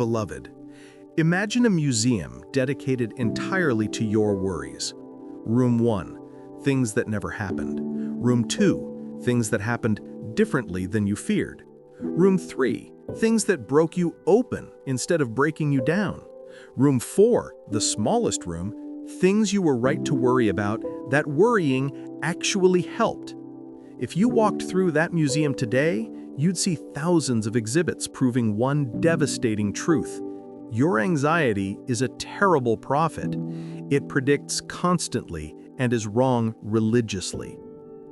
Beloved, imagine a museum dedicated entirely to your worries. Room 1, things that never happened. Room 2, things that happened differently than you feared. Room 3, things that broke you open instead of breaking you down. Room 4, the smallest room, things you were right to worry about that worrying actually helped. If you walked through that museum today, you'd see thousands of exhibits proving one devastating truth. Your anxiety is a terrible prophet. It predicts constantly and is wrong religiously.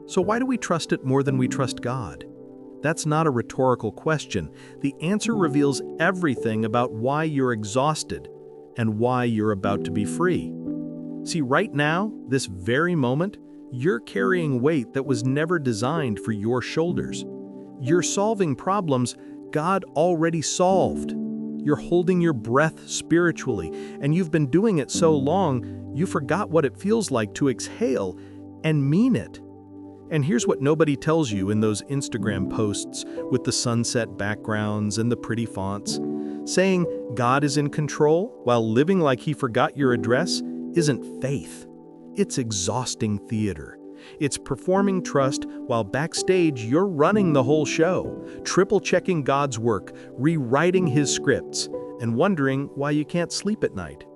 So why do we trust it more than we trust God? That's not a rhetorical question. The answer reveals everything about why you're exhausted and why you're about to be free. See, right now, this very moment, you're carrying weight that was never designed for your shoulders. You're solving problems God already solved. You're holding your breath spiritually, and you've been doing it so long, you forgot what it feels like to exhale and mean it. And here's what nobody tells you in those Instagram posts with the sunset backgrounds and the pretty fonts. Saying God is in control while living like he forgot your address isn't faith. It's exhausting theater. It's performing trust while backstage you're running the whole show, triple-checking God's work, rewriting his scripts, and wondering why you can't sleep at night.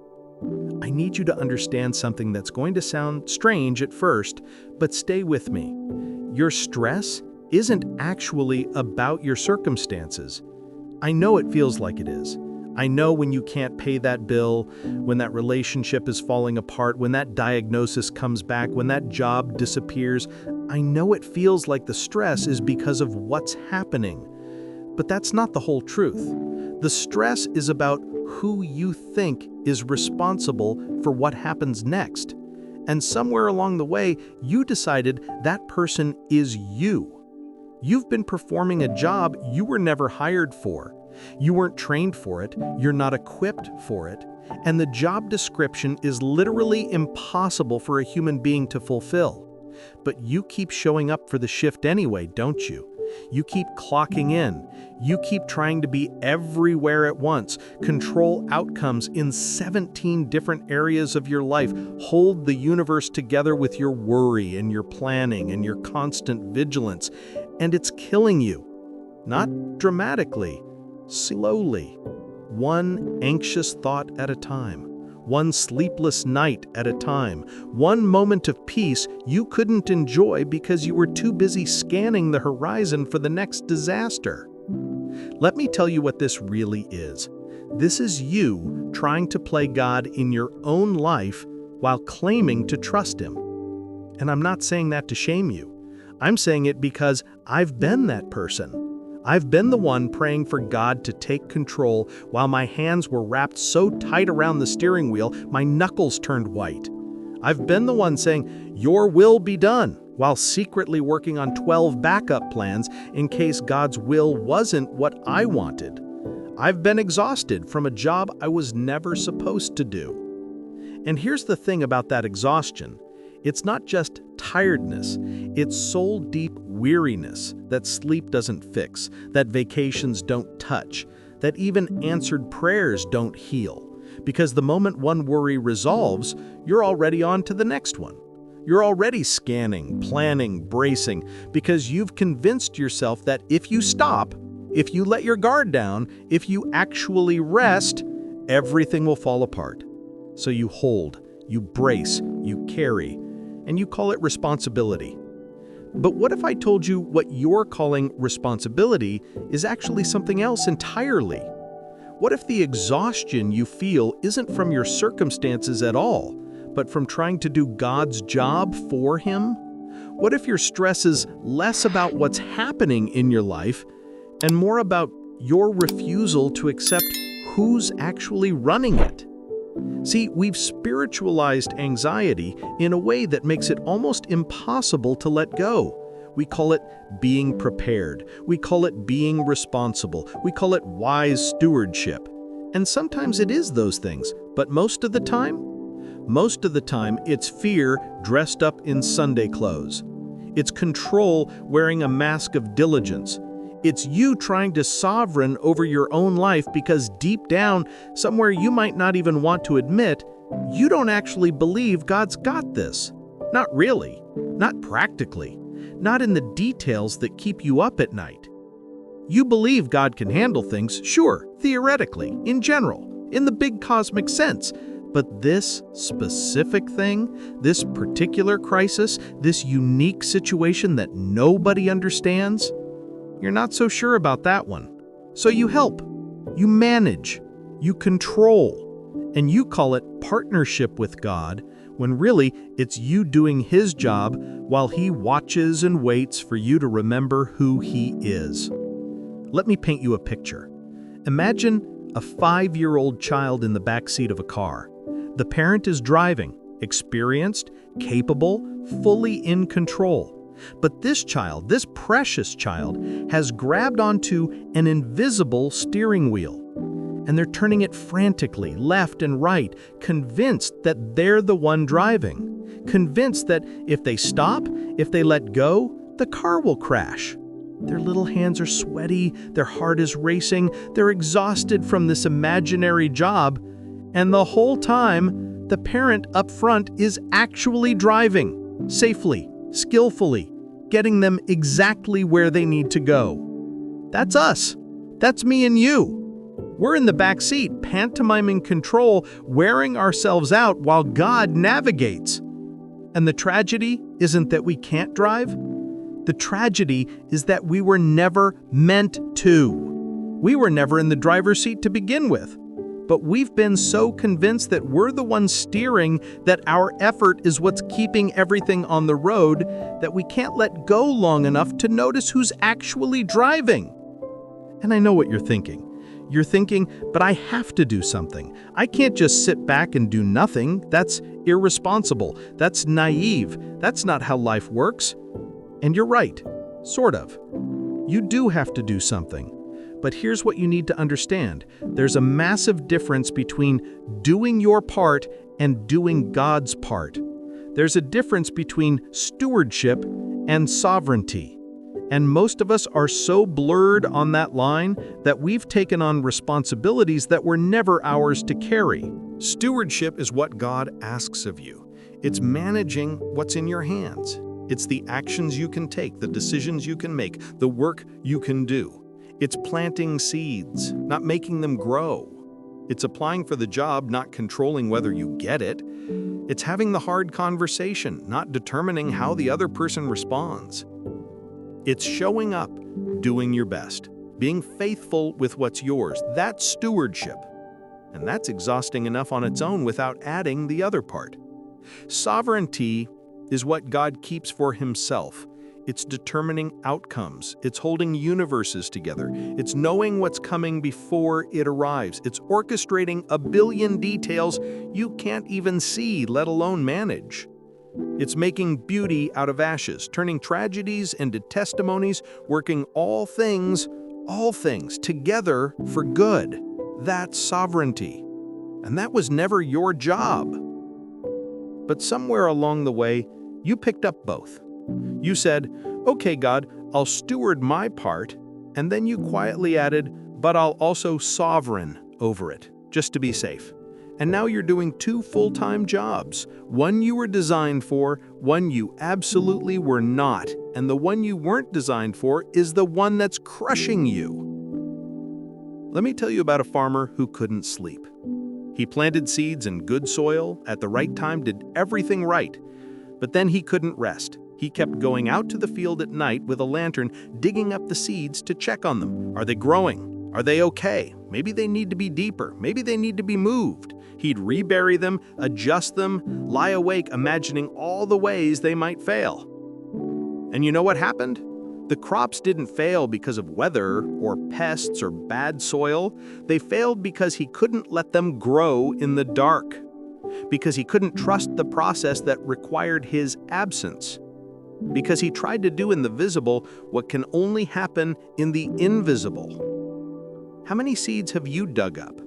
I need you to understand something that's going to sound strange at first, but stay with me. Your stress isn't actually about your circumstances. I know it feels like it is. I know when you can't pay that bill, when that relationship is falling apart, when that diagnosis comes back, when that job disappears. I know it feels like the stress is because of what's happening. But that's not the whole truth. The stress is about who you think is responsible for what happens next. And somewhere along the way, you decided that person is you. You've been performing a job you were never hired for. You weren't trained for it, you're not equipped for it, and the job description is literally impossible for a human being to fulfill. But you keep showing up for the shift anyway, don't you? You keep clocking in. You keep trying to be everywhere at once, control outcomes in 17 different areas of your life, hold the universe together with your worry and your planning and your constant vigilance, and it's killing you. Not dramatically, slowly, one anxious thought at a time, one sleepless night at a time, one moment of peace you couldn't enjoy because you were too busy scanning the horizon for the next disaster. Let me tell you what this really is. This is you trying to play God in your own life while claiming to trust him. And I'm not saying that to shame you. I'm saying it because I've been that person. I've been the one praying for God to take control while my hands were wrapped so tight around the steering wheel, my knuckles turned white. I've been the one saying, "Your will be done," while secretly working on 12 backup plans in case God's will wasn't what I wanted. I've been exhausted from a job I was never supposed to do. And here's the thing about that exhaustion. It's not just tiredness, it's soul-deep weariness that sleep doesn't fix, that vacations don't touch, that even answered prayers don't heal. Because the moment one worry resolves, you're already on to the next one. You're already scanning, planning, bracing, because you've convinced yourself that if you stop, if you let your guard down, if you actually rest, everything will fall apart. So you hold, you brace, you carry, and you call it responsibility. But what if I told you what you're calling responsibility is actually something else entirely? What if the exhaustion you feel isn't from your circumstances at all, but from trying to do God's job for him? What if your stress is less about what's happening in your life and more about your refusal to accept who's actually running it? See, we've spiritualized anxiety in a way that makes it almost impossible to let go. We call it being prepared. We call it being responsible. We call it wise stewardship. And sometimes it is those things, but most of the time, it's fear dressed up in Sunday clothes. It's control wearing a mask of diligence. It's you trying to sovereign over your own life because deep down, somewhere you might not even want to admit, you don't actually believe God's got this. Not really. Not practically. Not in the details that keep you up at night. You believe God can handle things, sure, theoretically, in general, in the big cosmic sense. But this specific thing, this particular crisis, this unique situation that nobody understands, you're not so sure about that one. So you help, you manage, you control, and you call it partnership with God, when really it's you doing His job while He watches and waits for you to remember who He is. Let me paint you a picture. Imagine a 5-year-old child in the back seat of a car. The parent is driving, experienced, capable, fully in control. But this child, this precious child, has grabbed onto an invisible steering wheel. And they're turning it frantically, left and right, convinced that they're the one driving. Convinced that if they stop, if they let go, the car will crash. Their little hands are sweaty, their heart is racing, they're exhausted from this imaginary job. And the whole time, the parent up front is actually driving, safely, skillfully, getting them exactly where they need to go. That's us. That's me and you. We're in the back seat, pantomiming control, wearing ourselves out while God navigates. And the tragedy isn't that we can't drive. The tragedy is that we were never meant to. We were never in the driver's seat to begin with. But we've been so convinced that we're the ones steering, that our effort is what's keeping everything on the road, that we can't let go long enough to notice who's actually driving. And I know what you're thinking. You're thinking, but I have to do something. I can't just sit back and do nothing. That's irresponsible. That's naive. That's not how life works. And you're right, sort of. You do have to do something. But here's what you need to understand. There's a massive difference between doing your part and doing God's part. There's a difference between stewardship and sovereignty. And most of us are so blurred on that line that we've taken on responsibilities that were never ours to carry. Stewardship is what God asks of you. It's managing what's in your hands. It's the actions you can take, the decisions you can make, the work you can do. It's planting seeds, not making them grow. It's applying for the job, not controlling whether you get it. It's having the hard conversation, not determining how the other person responds. It's showing up, doing your best, being faithful with what's yours. That's stewardship. And that's exhausting enough on its own without adding the other part. Sovereignty is what God keeps for Himself. It's determining outcomes. It's holding universes together. It's knowing what's coming before it arrives. It's orchestrating a billion details you can't even see, let alone manage. It's making beauty out of ashes, turning tragedies into testimonies, working all things together for good. That's sovereignty. And that was never your job. But somewhere along the way, you picked up both. You said, okay, God, I'll steward my part, and then you quietly added, but I'll also sovereign over it, just to be safe. And now you're doing 2 full-time jobs. One you were designed for, one you absolutely were not, and the one you weren't designed for is the one that's crushing you. Let me tell you about a farmer who couldn't sleep. He planted seeds in good soil, at the right time, did everything right. But then he couldn't rest. He kept going out to the field at night with a lantern, digging up the seeds to check on them. Are they growing? Are they okay? Maybe they need to be deeper. Maybe they need to be moved. He'd rebury them, adjust them, lie awake imagining all the ways they might fail. And you know what happened? The crops didn't fail because of weather or pests or bad soil. They failed because he couldn't let them grow in the dark. Because he couldn't trust the process that required his absence. Because he tried to do in the visible what can only happen in the invisible. How many seeds have you dug up?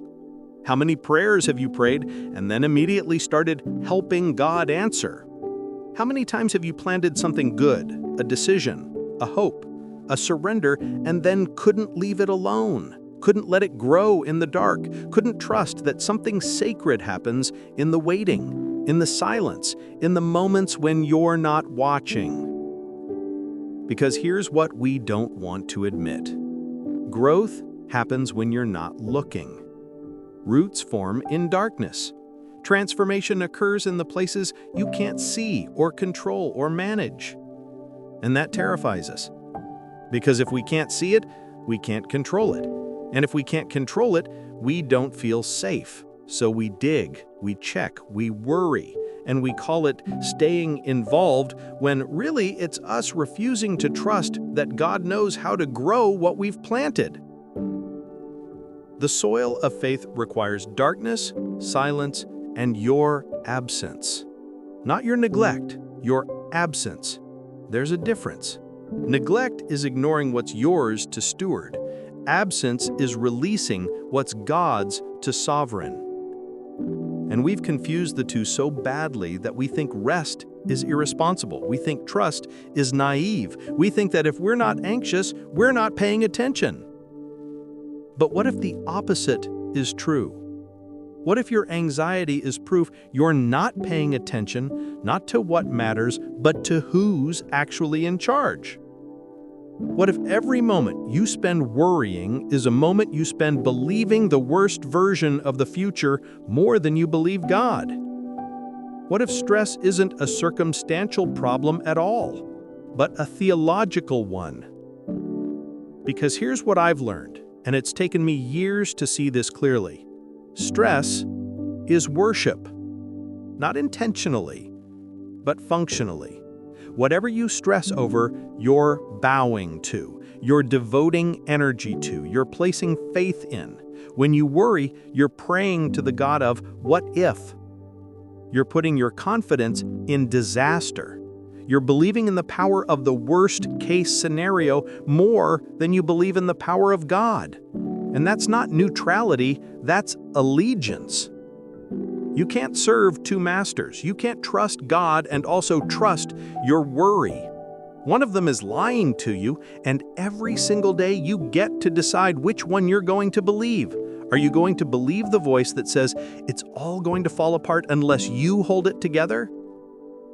How many prayers have you prayed and then immediately started helping God answer? How many times have you planted something good, a decision, a hope, a surrender, and then couldn't leave it alone, couldn't let it grow in the dark, couldn't trust that something sacred happens in the waiting, in the silence, in the moments when you're not watching. Because here's what we don't want to admit. Growth happens when you're not looking. Roots form in darkness. Transformation occurs in the places you can't see or control or manage. And that terrifies us. Because if we can't see it, we can't control it. And if we can't control it, we don't feel safe. So we dig, we check, we worry, and we call it staying involved when really it's us refusing to trust that God knows how to grow what we've planted. The soil of faith requires darkness, silence, and your absence. Not your neglect, your absence. There's a difference. Neglect is ignoring what's yours to steward. Absence is releasing what's God's to sovereign. And we've confused the two so badly that we think rest is irresponsible. We think trust is naive. We think that if we're not anxious, we're not paying attention. But what if the opposite is true? What if your anxiety is proof you're not paying attention, not to what matters, but to who's actually in charge? What if every moment you spend worrying is a moment you spend believing the worst version of the future more than you believe God? What if stress isn't a circumstantial problem at all, but a theological one? Because here's what I've learned, and it's taken me years to see this clearly. Stress is worship, not intentionally, but functionally. Whatever you stress over, you're bowing to, you're devoting energy to, you're placing faith in. When you worry, you're praying to the God of what if. You're putting your confidence in disaster. You're believing in the power of the worst-case scenario more than you believe in the power of God. And that's not neutrality, that's allegiance. You can't serve two masters. You can't trust God and also trust your worry. One of them is lying to you, and every single day you get to decide which one you're going to believe. Are you going to believe the voice that says it's all going to fall apart unless you hold it together?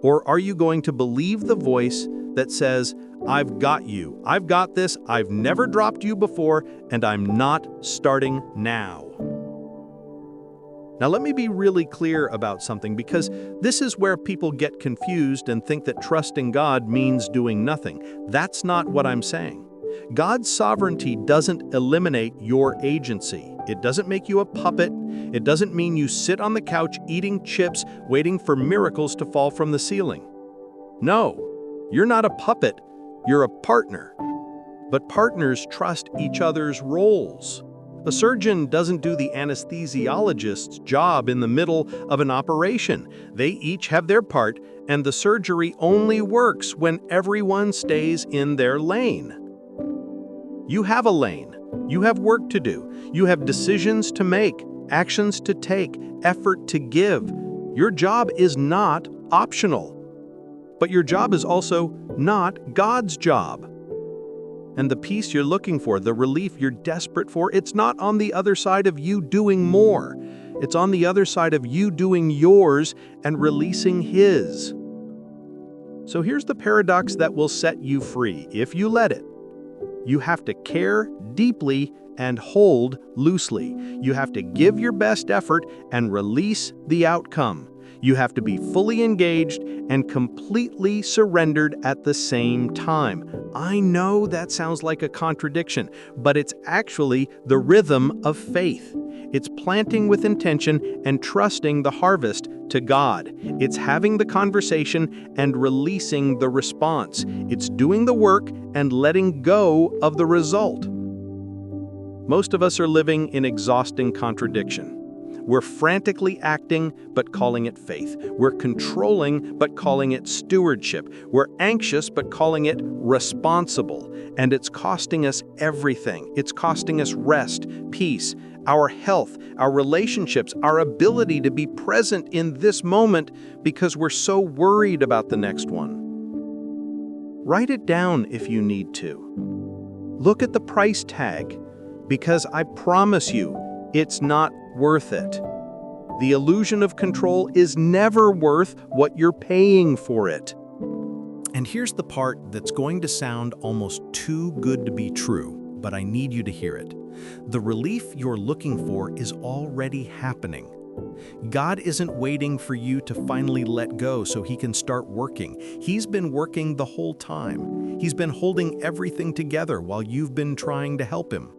Or are you going to believe the voice that says, I've got you, I've got this, I've never dropped you before, and I'm not starting now? Now let me be really clear about something, because this is where people get confused and think that trusting God means doing nothing. That's not what I'm saying. God's sovereignty doesn't eliminate your agency. It doesn't make you a puppet. It doesn't mean you sit on the couch eating chips, waiting for miracles to fall from the ceiling. No, you're not a puppet, you're a partner. But partners trust each other's roles. A surgeon doesn't do the anesthesiologist's job in the middle of an operation. They each have their part, and the surgery only works when everyone stays in their lane. You have a lane. You have work to do. You have decisions to make, actions to take, effort to give. Your job is not optional. But your job is also not God's job. And the peace you're looking for, the relief you're desperate for, it's not on the other side of you doing more. It's on the other side of you doing yours and releasing His. So here's the paradox that will set you free, if you let it. You have to care deeply and hold loosely. You have to give your best effort and release the outcome. You have to be fully engaged and completely surrendered at the same time. I know that sounds like a contradiction, but it's actually the rhythm of faith. It's planting with intention and trusting the harvest to God. It's having the conversation and releasing the response. It's doing the work and letting go of the result. Most of us are living in exhausting contradiction. We're frantically acting, but calling it faith. We're controlling, but calling it stewardship. We're anxious, but calling it responsible. And it's costing us everything. It's costing us rest, peace, our health, our relationships, our ability to be present in this moment because we're so worried about the next one. Write it down if you need to. Look at the price tag, because I promise you, it's not worth it. The illusion of control is never worth what you're paying for it. And here's the part that's going to sound almost too good to be true, but I need you to hear it. The relief you're looking for is already happening. God isn't waiting for you to finally let go so he can start working. He's been working the whole time. He's been holding everything together while you've been trying to help him.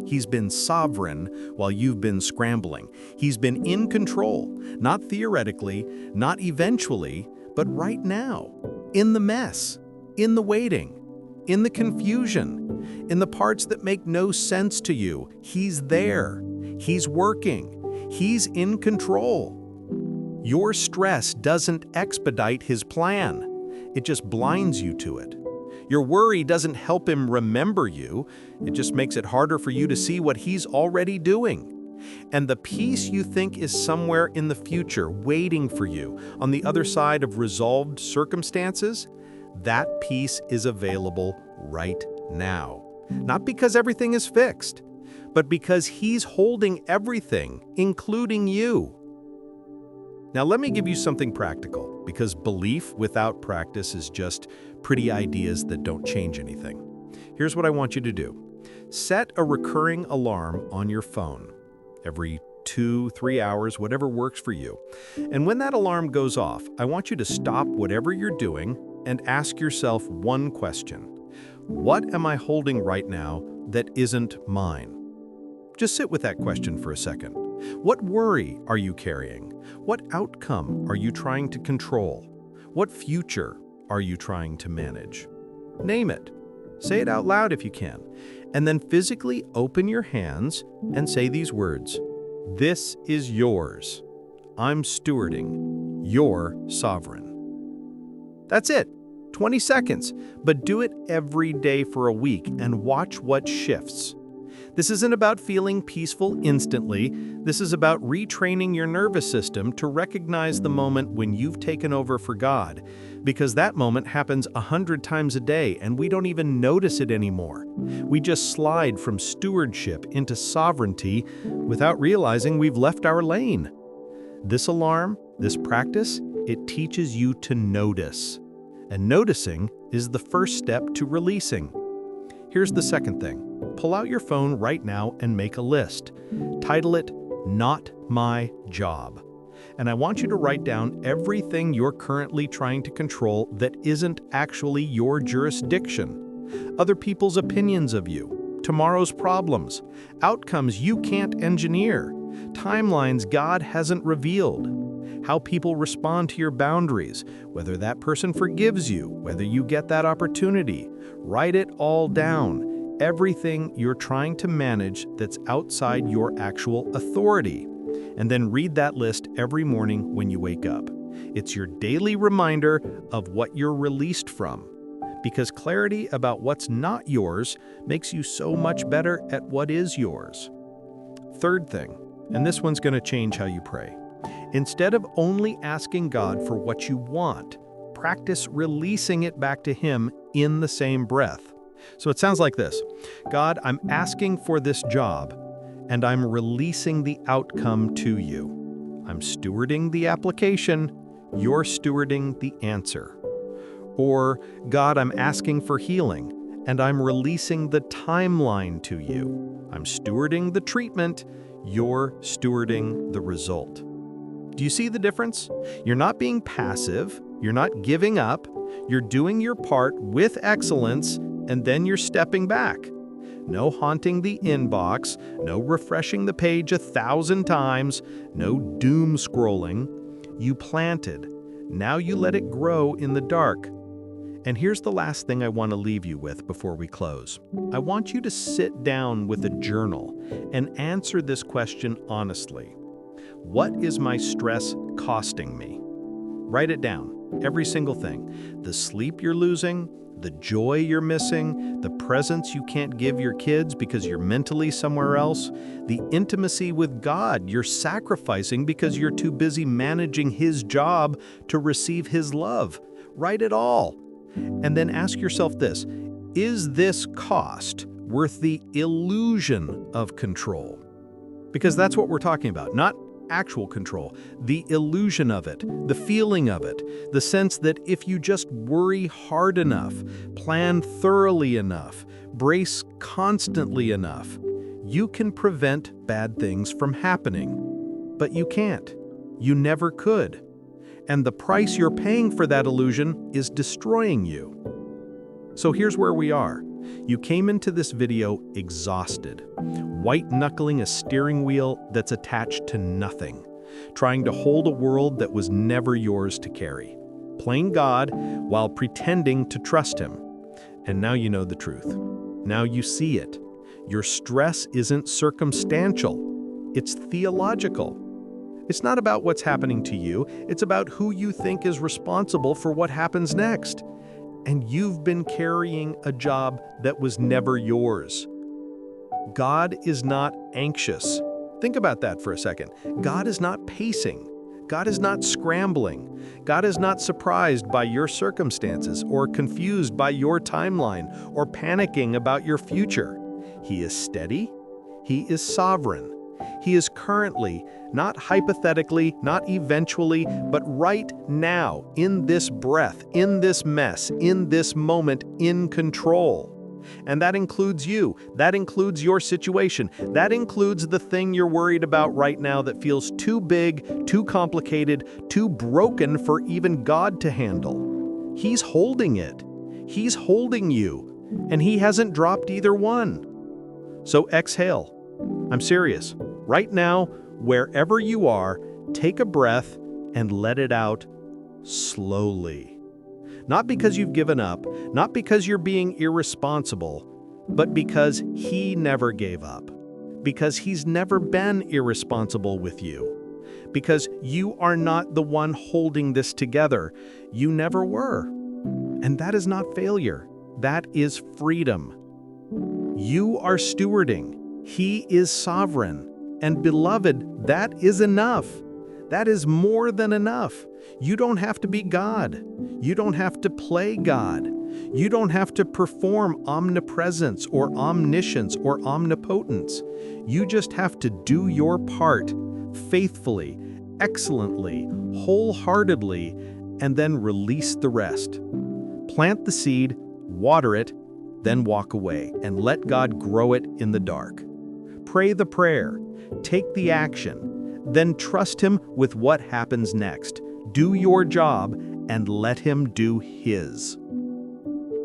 He's been sovereign while you've been scrambling. He's been in control, not theoretically, not eventually, but right now. In the mess, in the waiting, in the confusion, in the parts that make no sense to you. He's there. He's working. He's in control. Your stress doesn't expedite his plan. It just blinds you to it. Your worry doesn't help him remember you. It just makes it harder for you to see what he's already doing. And the peace you think is somewhere in the future waiting for you on the other side of resolved circumstances, that peace is available right now. Not because everything is fixed, but because he's holding everything, including you. Now let me give you something practical, because belief without practice is just pretty ideas that don't change anything. Here's what I want you to do. Set a recurring alarm on your phone. Every 2-3 hours, whatever works for you. And when that alarm goes off, I want you to stop whatever you're doing and ask yourself one question. What am I holding right now that isn't mine? Just sit with that question for a second. What worry are you carrying? What outcome are you trying to control? What future are you trying to manage? Name it. Say it out loud if you can. And then physically open your hands and say these words. This is yours. I'm stewarding. You're sovereign. That's it. 20 seconds. But do it every day for a week and watch what shifts. This isn't about feeling peaceful instantly. This is about retraining your nervous system to recognize the moment when you've taken over for God, because that moment happens 100 times a day and we don't even notice it anymore. We just slide from stewardship into sovereignty without realizing we've left our lane. This alarm, this practice, it teaches you to notice. And noticing is the first step to releasing. Here's the second thing. Pull out your phone right now and make a list. Title it, Not My Job. And I want you to write down everything you're currently trying to control that isn't actually your jurisdiction. Other people's opinions of you, tomorrow's problems, outcomes you can't engineer, timelines God hasn't revealed, how people respond to your boundaries, whether that person forgives you, whether you get that opportunity. Write it all down. Everything you're trying to manage that's outside your actual authority. And then read that list every morning when you wake up. It's your daily reminder of what you're released from. Because clarity about what's not yours makes you so much better at what is yours. Third thing, and this one's going to change how you pray. Instead of only asking God for what you want, practice releasing it back to Him in the same breath. So it sounds like this. God, I'm asking for this job, and I'm releasing the outcome to you. I'm stewarding the application, you're stewarding the answer. Or, God, I'm asking for healing, and I'm releasing the timeline to you. I'm stewarding the treatment, you're stewarding the result. Do you see the difference? You're not being passive, you're not giving up, you're doing your part with excellence, and then you're stepping back. No haunting the inbox, no refreshing the page 1,000 times, no doom scrolling. You planted. Now you let it grow in the dark. And here's the last thing I want to leave you with before we close. I want you to sit down with a journal and answer this question honestly. What is my stress costing me? Write it down, every single thing. The sleep you're losing, the joy you're missing, the presents you can't give your kids because you're mentally somewhere else, the intimacy with God you're sacrificing because you're too busy managing His job to receive His love. Write it all. And then ask yourself this, is this cost worth the illusion of control. Because that's what we're talking about, not actual control, the illusion of it, the feeling of it, the sense that if you just worry hard enough, plan thoroughly enough, brace constantly enough, you can prevent bad things from happening. But you can't. You never could. And the price you're paying for that illusion is destroying you. So here's where we are. You came into this video exhausted, white-knuckling a steering wheel that's attached to nothing, trying to hold a world that was never yours to carry, playing God while pretending to trust Him. And now you know the truth. Now you see it. Your stress isn't circumstantial. It's theological. It's not about what's happening to you. It's about who you think is responsible for what happens next. And you've been carrying a job that was never yours. God is not anxious. Think about that for a second. God is not pacing. God is not scrambling. God is not surprised by your circumstances or confused by your timeline or panicking about your future. He is steady. He is sovereign. He is currently, not hypothetically, not eventually, but right now, in this breath, in this mess, in this moment, in control. And that includes you. That includes your situation. That includes the thing you're worried about right now that feels too big, too complicated, too broken for even God to handle. He's holding it. He's holding you. And He hasn't dropped either one. So exhale. I'm serious. Right now, wherever you are, take a breath and let it out slowly. Not because you've given up, not because you're being irresponsible, but because He never gave up. Because He's never been irresponsible with you. Because you are not the one holding this together. You never were. And that is not failure. That is freedom. You are stewarding. He is sovereign. And beloved, that is enough. That is more than enough. You don't have to be God. You don't have to play God. You don't have to perform omnipresence or omniscience or omnipotence. You just have to do your part faithfully, excellently, wholeheartedly, and then release the rest. Plant the seed, water it, then walk away and let God grow it in the dark. Pray the prayer. Take the action, then trust Him with what happens next. Do your job and let Him do His.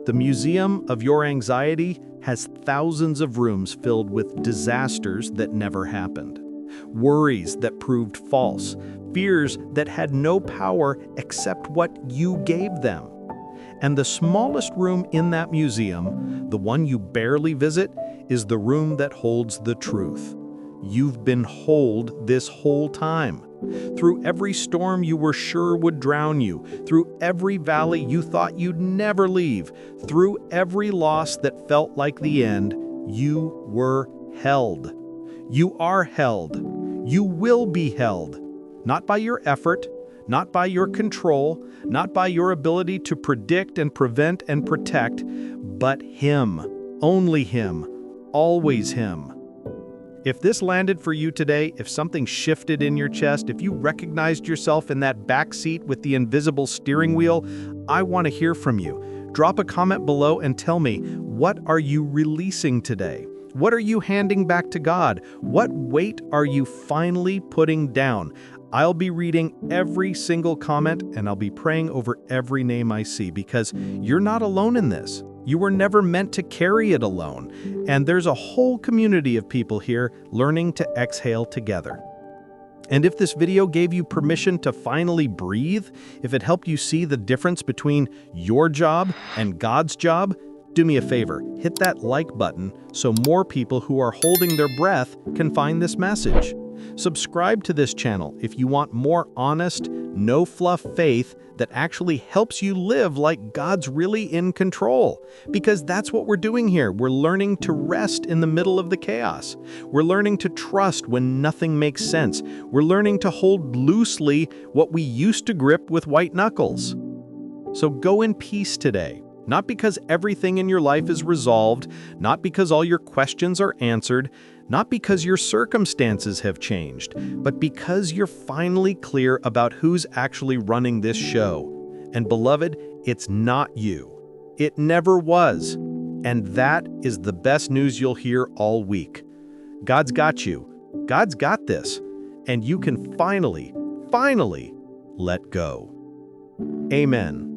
The museum of your anxiety has thousands of rooms filled with disasters that never happened, worries that proved false, fears that had no power except what you gave them. And the smallest room in that museum, the one you barely visit, is the room that holds the truth. You've been holed this whole time. Through every storm you were sure would drown you, through every valley you thought you'd never leave, through every loss that felt like the end, you were held. You are held. You will be held. Not by your effort, not by your control, not by your ability to predict and prevent and protect, but Him, only Him, always Him. If this landed for you today, if something shifted in your chest, if you recognized yourself in that back seat with the invisible steering wheel, I want to hear from you. Drop a comment below and tell me, what are you releasing today? What are you handing back to God? What weight are you finally putting down? I'll be reading every single comment and I'll be praying over every name I see because you're not alone in this. You were never meant to carry it alone, and there's a whole community of people here learning to exhale together. And if this video gave you permission to finally breathe, if it helped you see the difference between your job and God's job, do me a favor, hit that like button so more people who are holding their breath can find this message. Subscribe to this channel if you want more honest, no-fluff faith that actually helps you live like God's really in control. Because that's what we're doing here. We're learning to rest in the middle of the chaos. We're learning to trust when nothing makes sense. We're learning to hold loosely what we used to grip with white knuckles. So go in peace today. Not because everything in your life is resolved, not because all your questions are answered, not because your circumstances have changed, but because you're finally clear about who's actually running this show. And beloved, it's not you. It never was. And that is the best news you'll hear all week. God's got you. God's got this. And you can finally let go. Amen.